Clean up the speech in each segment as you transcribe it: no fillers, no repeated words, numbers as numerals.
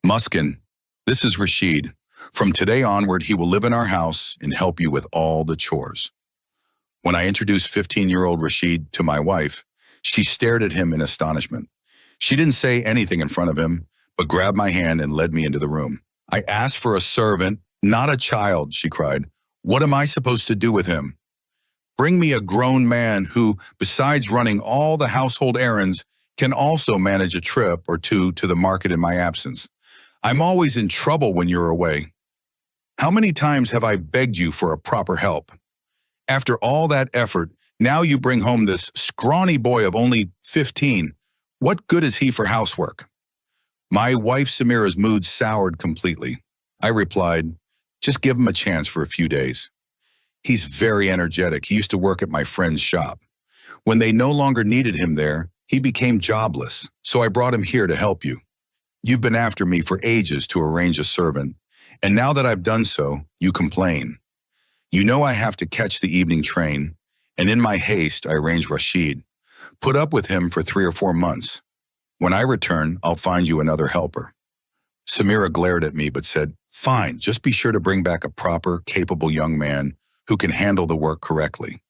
Muskin, this is Rashid. From today onward, he will live in our house and help you with all the chores. When I introduced 15-year-old Rashid to my wife, she stared at him in astonishment. She didn't say anything in front of him, but grabbed my hand and led me into the room. I asked for a servant, not a child, she cried. What am I supposed to do with him? Bring me a grown man who, besides running all the household errands, can also manage a trip or two to the market in my absence. I'm always in trouble when you're away. How many times have I begged you for a proper help? After all that effort, now you bring home this scrawny boy of only 15. What good is he for housework? My wife Samira's mood soured completely. I replied, just give him a chance for a few days. He's very energetic. He used to work at my friend's shop. When they no longer needed him there, he became jobless, so I brought him here to help you. You've been after me for ages to arrange a servant, and now that I've done so, you complain. You know I have to catch the evening train, and in my haste, I arranged Rashid. Put up with him for 3 or 4 months. When I return, I'll find you another helper. Samira glared at me but said, fine, just be sure to bring back a proper, capable young man who can handle the work correctly.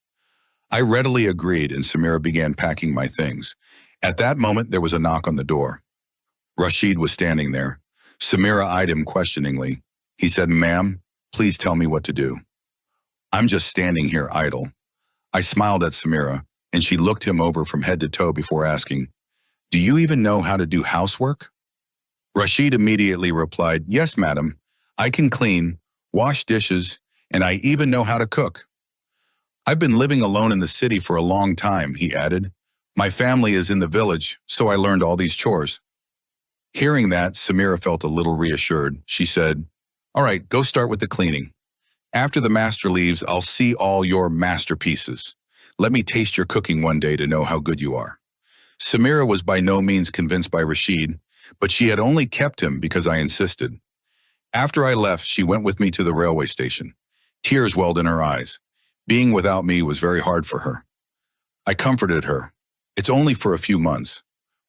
I readily agreed, and Samira began packing my things. At that moment, there was a knock on the door. Rashid was standing there. Samira eyed him questioningly. He said, ma'am, please tell me what to do. I'm just standing here idle. I smiled at Samira, and she looked him over from head to toe before asking, do you even know how to do housework? Rashid immediately replied, yes, madam. I can clean, wash dishes, and I even know how to cook. I've been living alone in the city for a long time, he added. My family is in the village, so I learned all these chores. Hearing that, Samira felt a little reassured. She said, all right, go start with the cleaning. After the master leaves, I'll see all your masterpieces. Let me taste your cooking one day to know how good you are. Samira was by no means convinced by Rashid, but she had only kept him because I insisted. After I left, she went with me to the railway station. Tears welled in her eyes. Being without me was very hard for her. I comforted her. It's only for a few months.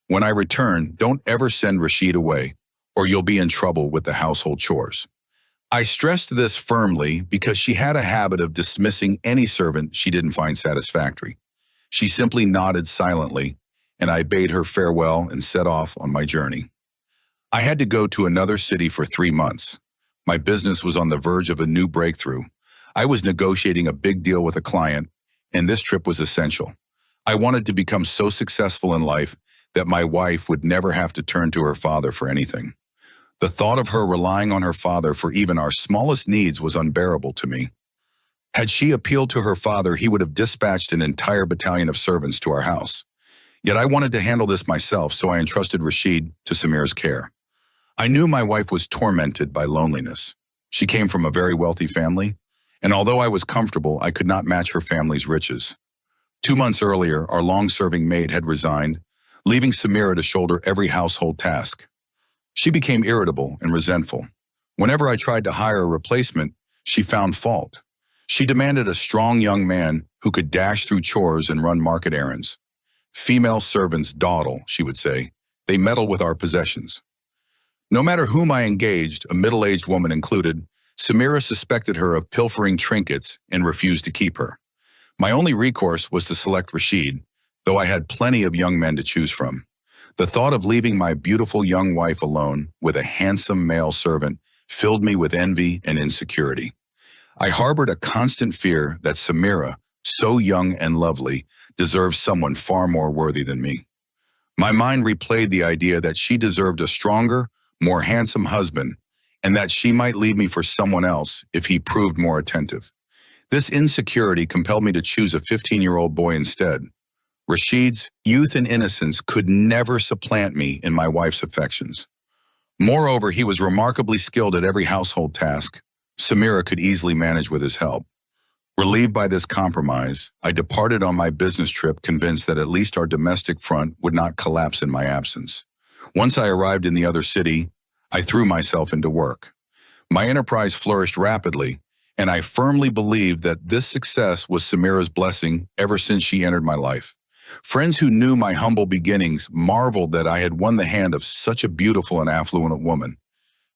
When I return, don't ever send Rashid away, or you'll be in trouble with the household chores. I stressed this firmly because she had a habit of dismissing any servant she didn't find satisfactory. She simply nodded silently, and I bade her farewell and set off on my journey. I had to go to another city for 3 months. My business was on the verge of a new breakthrough. I was negotiating a big deal with a client, and this trip was essential. I wanted to become so successful in life that my wife would never have to turn to her father for anything. The thought of her relying on her father for even our smallest needs was unbearable to me. Had she appealed to her father, he would have dispatched an entire battalion of servants to our house. Yet I wanted to handle this myself, so I entrusted Rashid to Samira's care. I knew my wife was tormented by loneliness. She came from a very wealthy family, and although I was comfortable, I could not match her family's riches. 2 months earlier, our long-serving maid had resigned, leaving Samira to shoulder every household task. She became irritable and resentful. Whenever I tried to hire a replacement, she found fault. She demanded a strong young man who could dash through chores and run market errands. Female servants dawdle, she would say. They meddle with our possessions. No matter whom I engaged, a middle-aged woman included, Samira suspected her of pilfering trinkets and refused to keep her. My only recourse was to select Rashid, though I had plenty of young men to choose from. The thought of leaving my beautiful young wife alone with a handsome male servant filled me with envy and insecurity. I harbored a constant fear that Samira, so young and lovely, deserved someone far more worthy than me. My mind replayed the idea that she deserved a stronger, more handsome husband, and that she might leave me for someone else if he proved more attentive. This insecurity compelled me to choose a 15-year-old boy instead. Rashid's youth and innocence could never supplant me in my wife's affections. Moreover, he was remarkably skilled at every household task. Samira could easily manage with his help. Relieved by this compromise, I departed on my business trip convinced that at least our domestic front would not collapse in my absence. Once I arrived in the other city, I threw myself into work. My enterprise flourished rapidly, and I firmly believed that this success was Samira's blessing ever since she entered my life. Friends who knew my humble beginnings marveled that I had won the hand of such a beautiful and affluent woman.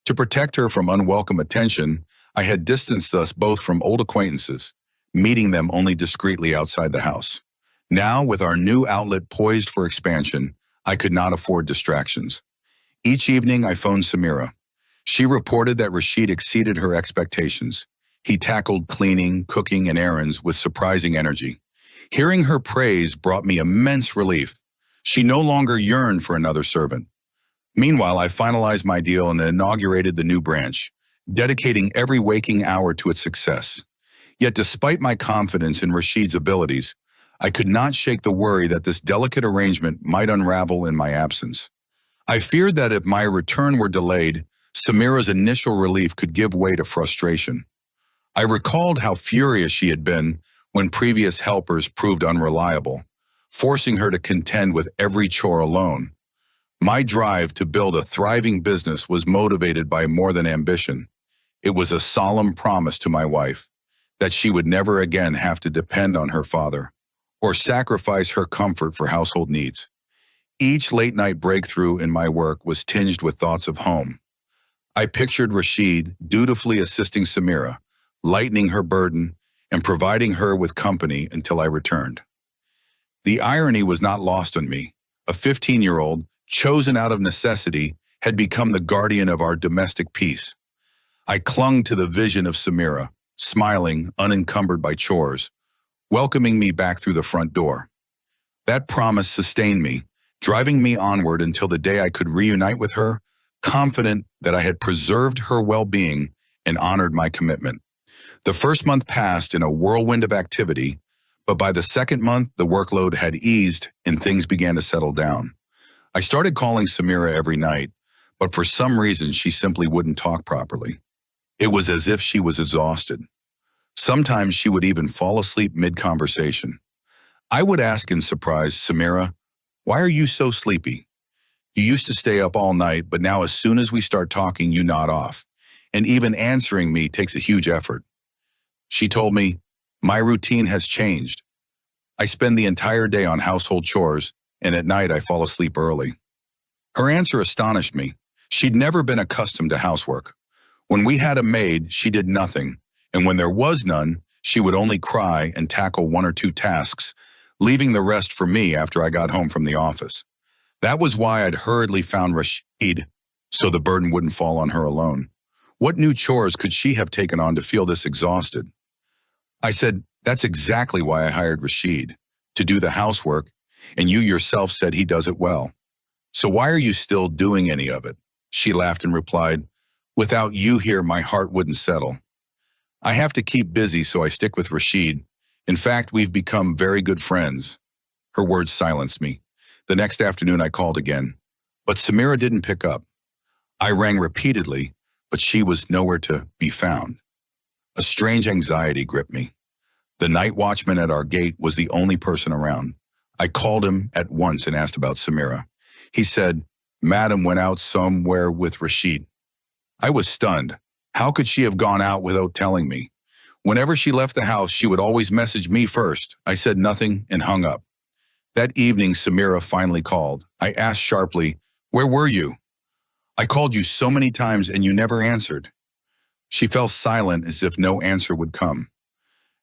To protect her from unwelcome attention, I had distanced us both from old acquaintances, meeting them only discreetly outside the house. Now, with our new outlet poised for expansion, I could not afford distractions. Each evening, I phoned Samira. She reported that Rashid exceeded her expectations. He tackled cleaning, cooking, and errands with surprising energy. Hearing her praise brought me immense relief. She no longer yearned for another servant. Meanwhile, I finalized my deal and inaugurated the new branch, dedicating every waking hour to its success. Yet despite my confidence in Rashid's abilities, I could not shake the worry that this delicate arrangement might unravel in my absence. I feared that if my return were delayed, Samira's initial relief could give way to frustration. I recalled how furious she had been when previous helpers proved unreliable, forcing her to contend with every chore alone. My drive to build a thriving business was motivated by more than ambition. It was a solemn promise to my wife that she would never again have to depend on her father or sacrifice her comfort for household needs. Each late-night breakthrough in my work was tinged with thoughts of home. I pictured Rashid dutifully assisting Samira, lightening her burden and providing her with company until I returned. The irony was not lost on me. A 15-year-old, chosen out of necessity, had become the guardian of our domestic peace. I clung to the vision of Samira, smiling, unencumbered by chores, welcoming me back through the front door. That promise sustained me, driving me onward until the day I could reunite with her, confident that I had preserved her well-being and honored my commitment. The first month passed in a whirlwind of activity, but by the second month, the workload had eased and things began to settle down. I started calling Samira every night, but for some reason, she simply wouldn't talk properly. It was as if she was exhausted. Sometimes she would even fall asleep mid-conversation. I would ask in surprise, "Samira, why are you so sleepy? You used to stay up all night, but now as soon as we start talking, you nod off. And even answering me takes a huge effort." She told me, "My routine has changed. I spend the entire day on household chores, and at night I fall asleep early." Her answer astonished me. She'd never been accustomed to housework. When we had a maid, she did nothing, and when there was none, she would only cry and tackle one or two tasks, leaving the rest for me after I got home from the office. That was why I'd hurriedly found Rashid, so the burden wouldn't fall on her alone. What new chores could she have taken on to feel this exhausted? I said, "That's exactly why I hired Rashid, to do the housework, and you yourself said he does it well. So why are you still doing any of it?" She laughed and replied, "Without you here, my heart wouldn't settle. I have to keep busy, so I stick with Rashid. In fact, we've become very good friends." Her words silenced me. The next afternoon, I called again, but Samira didn't pick up. I rang repeatedly, but she was nowhere to be found. A strange anxiety gripped me. The night watchman at our gate was the only person around. I called him at once and asked about Samira. He said, "Madam went out somewhere with Rashid." I was stunned. How could she have gone out without telling me? Whenever she left the house, she would always message me first. I said nothing and hung up. That evening, Samira finally called. I asked sharply, "Where were you? I called you so many times and you never answered." She fell silent as if no answer would come.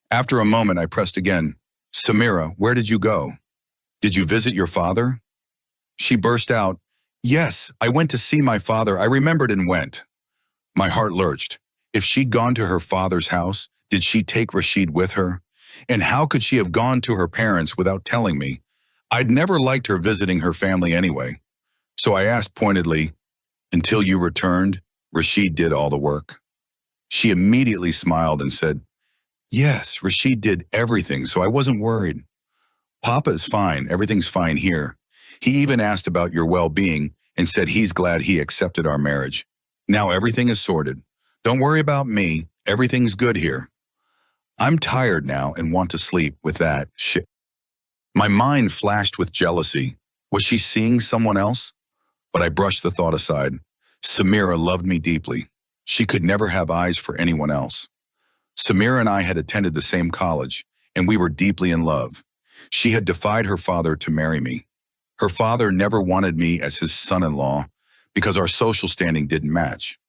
After a moment, I pressed again. "Samira, where did you go? Did you visit your father?" She burst out, "Yes, I went to see my father. I remembered and went." My heart lurched. If she'd gone to her father's house, did she take Rashid with her? And how could she have gone to her parents without telling me? I'd never liked her visiting her family anyway. So I asked pointedly, "Until you returned, Rashid did all the work?" She immediately smiled and said, "Yes, Rashid did everything, so I wasn't worried. Papa is fine, everything's fine here. He even asked about your well-being and said he's glad he accepted our marriage. Now everything is sorted. Don't worry about me, everything's good here. I'm tired now and want to sleep with that shit." My mind flashed with jealousy. Was she seeing someone else? But I brushed the thought aside. Samira loved me deeply. She could never have eyes for anyone else. Samira and I had attended the same college, and we were deeply in love. She had defied her father to marry me. Her father never wanted me as his son-in-law because our social standing didn't match.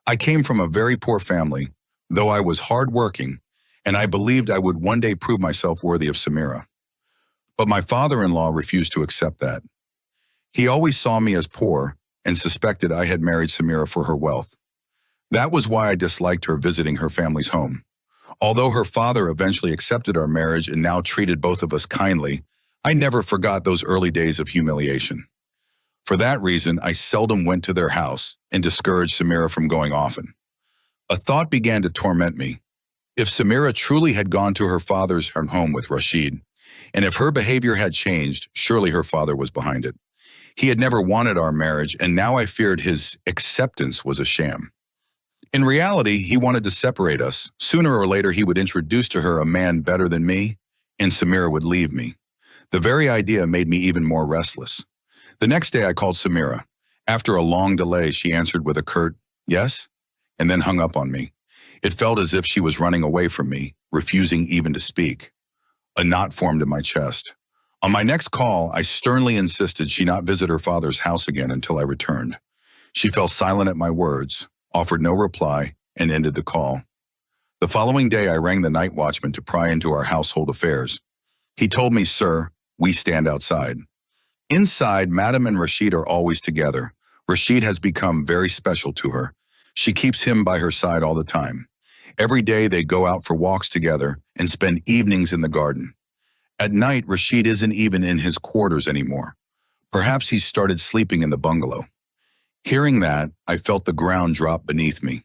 I came from a very poor family, though I was hardworking, and I believed I would one day prove myself worthy of Samira. But my father-in-law refused to accept that. He always saw me as poor and suspected I had married Samira for her wealth. That was why I disliked her visiting her family's home. Although her father eventually accepted our marriage and now treated both of us kindly, I never forgot those early days of humiliation. For that reason, I seldom went to their house and discouraged Samira from going often. A thought began to torment me. If Samira truly had gone to her father's home with Rashid, and if her behavior had changed, surely her father was behind it. He had never wanted our marriage, and now I feared his acceptance was a sham. In reality, he wanted to separate us. Sooner or later, he would introduce to her a man better than me, and Samira would leave me. The very idea made me even more restless. The next day, I called Samira. After a long delay, she answered with a curt, "Yes," and then hung up on me. It felt as if she was running away from me, refusing even to speak. A knot formed in my chest. On my next call, I sternly insisted she not visit her father's house again until I returned. She fell silent at my words, offered no reply, and ended the call. The following day, I rang the night watchman to pry into our household affairs. He told me, "Sir, we stand outside." Inside, Madam and Rashid are always together. Rashid has become very special to her. She keeps him by her side all the time. Every day they go out for walks together and spend evenings in the garden. At night, Rashid isn't even in his quarters anymore. Perhaps he's started sleeping in the bungalow. Hearing that, I felt the ground drop beneath me.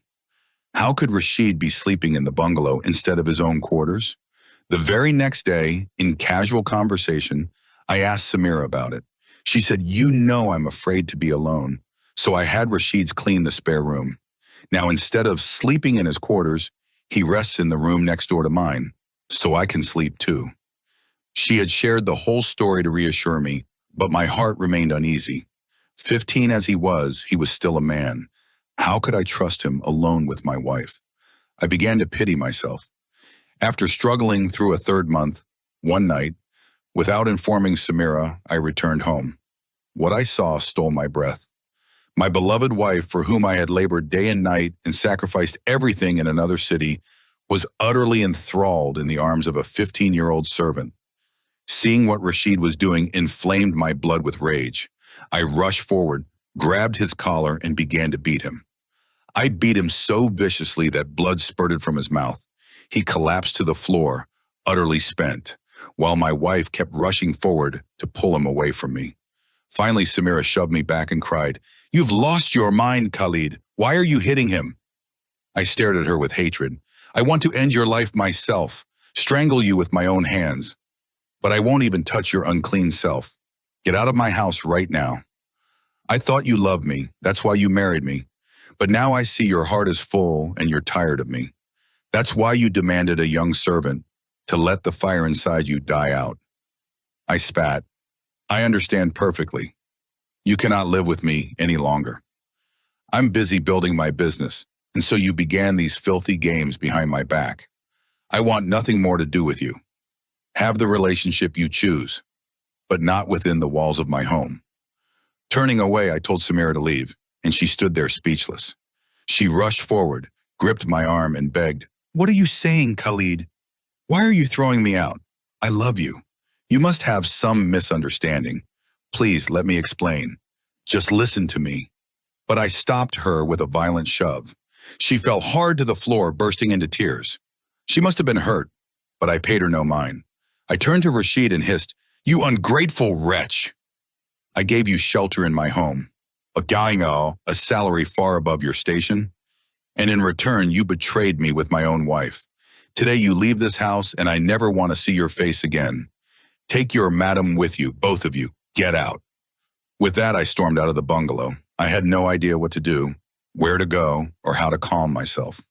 How could Rashid be sleeping in the bungalow instead of his own quarters? The very next day, in casual conversation, I asked Samira about it. She said, "You know I'm afraid to be alone." So I had Rashid's clean the spare room. Now, instead of sleeping in his quarters, he rests in the room next door to mine, so I can sleep too. She had shared the whole story to reassure me, but my heart remained uneasy. 15 as he was still a man. How could I trust him alone with my wife? I began to pity myself. After struggling through a third month, one night, without informing Samira, I returned home. What I saw stole my breath. My beloved wife, for whom I had labored day and night and sacrificed everything in another city, was utterly enthralled in the arms of a 15-year-old servant. Seeing what Rashid was doing inflamed my blood with rage. I rushed forward, grabbed his collar, and began to beat him. I beat him so viciously that blood spurted from his mouth. He collapsed to the floor, utterly spent, while my wife kept rushing forward to pull him away from me. Finally, Samira shoved me back and cried, "You've lost your mind, Khalid. Why are you hitting him?" I stared at her with hatred. "I want to end your life myself, strangle you with my own hands. But I won't even touch your unclean self. Get out of my house right now. I thought you loved me. That's why you married me. But now I see your heart is full and you're tired of me. That's why you demanded a young servant to let the fire inside you die out." I spat. "I understand perfectly. You cannot live with me any longer. I'm busy building my business, and so you began these filthy games behind my back. I want nothing more to do with you. Have the relationship you choose, but not within the walls of my home." Turning away, I told Samira to leave, and she stood there speechless. She rushed forward, gripped my arm, and begged, "What are you saying, Khalid? Why are you throwing me out? I love you. You must have some misunderstanding. Please let me explain. Just listen to me." But I stopped her with a violent shove. She fell hard to the floor, bursting into tears. She must have been hurt, but I paid her no mind. I turned to Rashid and hissed, "You ungrateful wretch! I gave you shelter in my home, a salary far above your station, and in return you betrayed me with my own wife. Today you leave this house and I never want to see your face again. Take your madam with you, both of you. Get out." With that, I stormed out of the bungalow. I had no idea what to do, where to go, or how to calm myself.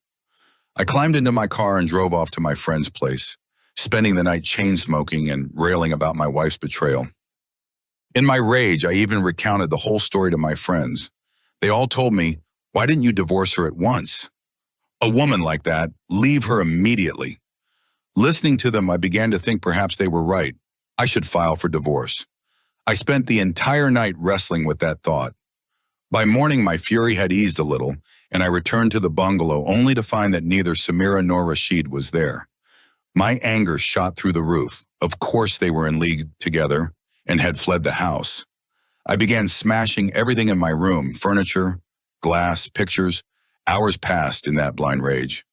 I climbed into my car and drove off to my friend's place, spending the night chain-smoking and railing about my wife's betrayal. In my rage, I even recounted the whole story to my friends. They all told me, "Why didn't you divorce her at once? A woman like that, leave her immediately." Listening to them, I began to think perhaps they were right. I should file for divorce. I spent the entire night wrestling with that thought. By morning, my fury had eased a little, and I returned to the bungalow only to find that neither Samira nor Rashid was there. My anger shot through the roof. Of course they were in league together and had fled the house. I began smashing everything in my room, furniture, glass, pictures. Hours passed in that blind rage.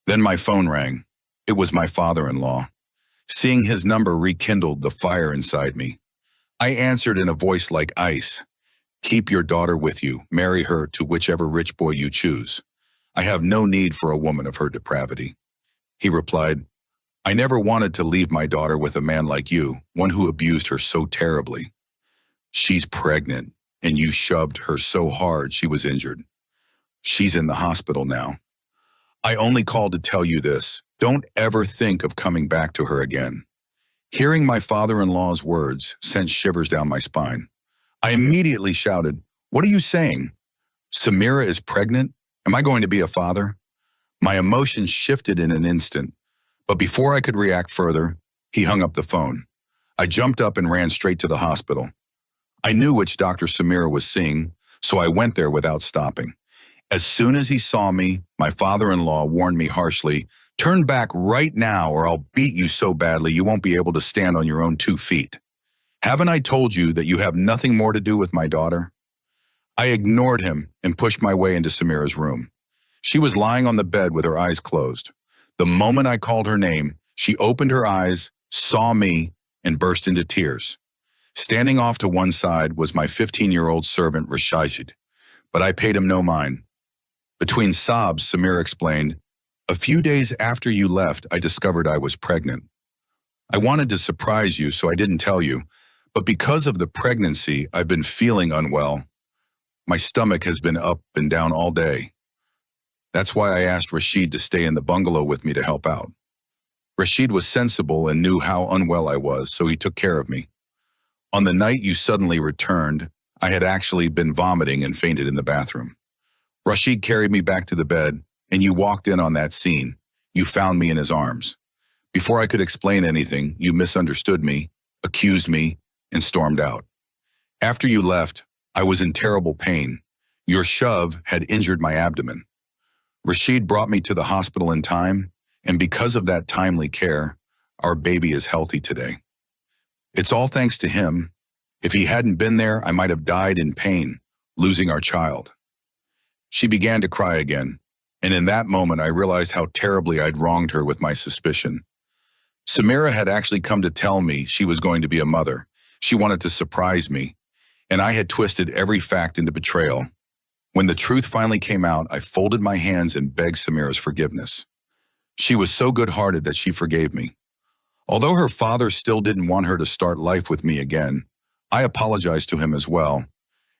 Then my phone rang. It was my father-in-law. Seeing his number rekindled the fire inside me. I answered in a voice like ice. Keep your daughter with you. Marry her to whichever rich boy you choose. I have no need for a woman of her depravity. He replied, I never wanted to leave my daughter with a man like you, one who abused her so terribly. She's pregnant, and you shoved her so hard she was injured. She's in the hospital now. I only called to tell you this. Don't ever think of coming back to her again. Hearing my father-in-law's words sent shivers down my spine. I immediately shouted, What are you saying? Samira is pregnant? Am I going to be a father? My emotions shifted in an instant, but before I could react further, he hung up the phone. I jumped up and ran straight to the hospital. I knew which Dr. Samira was seeing, so I went there without stopping. As soon as he saw me, my father-in-law warned me harshly, Turn back right now or I'll beat you so badly you won't be able to stand on your own 2 feet. Haven't I told you that you have nothing more to do with my daughter? I ignored him and pushed my way into Samira's room. She was lying on the bed with her eyes closed. The moment I called her name, she opened her eyes, saw me, and burst into tears. Standing off to one side was my 15-year-old servant Rashid, but I paid him no mind. Between sobs, Samira explained, A few days after you left, I discovered I was pregnant. I wanted to surprise you, so I didn't tell you, but because of the pregnancy, I've been feeling unwell. My stomach has been up and down all day. That's why I asked Rashid to stay in the bungalow with me to help out. Rashid was sensible and knew how unwell I was, so he took care of me. On the night you suddenly returned, I had actually been vomiting and fainted in the bathroom. Rashid carried me back to the bed, and you walked in on that scene. You found me in his arms. Before I could explain anything, you misunderstood me, accused me, and stormed out. After you left, I was in terrible pain. Your shove had injured my abdomen. Rashid brought me to the hospital in time, and because of that timely care, our baby is healthy today. It's all thanks to him. If he hadn't been there, I might have died in pain, losing our child. She began to cry again, and in that moment I realized how terribly I'd wronged her with my suspicion. Samira had actually come to tell me she was going to be a mother. She wanted to surprise me, and I had twisted every fact into betrayal. When the truth finally came out, I folded my hands and begged Samira's forgiveness. She was so good-hearted that she forgave me. Although her father still didn't want her to start life with me again, I apologized to him as well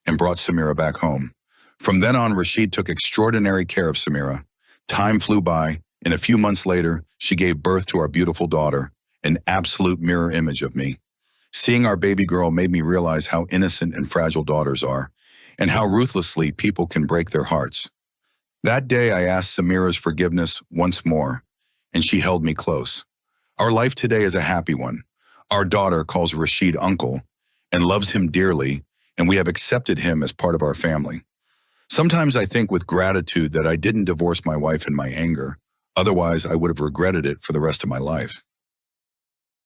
and brought Samira back home. From then on, Rashid took extraordinary care of Samira. Time flew by, and a few months later, she gave birth to our beautiful daughter, an absolute mirror image of me. Seeing our baby girl made me realize how innocent and fragile daughters are, and how ruthlessly people can break their hearts. That day, I asked Samira's forgiveness once more, and she held me close. Our life today is a happy one. Our daughter calls Rashid uncle and loves him dearly, and we have accepted him as part of our family. Sometimes I think with gratitude that I didn't divorce my wife in my anger. Otherwise, I would have regretted it for the rest of my life.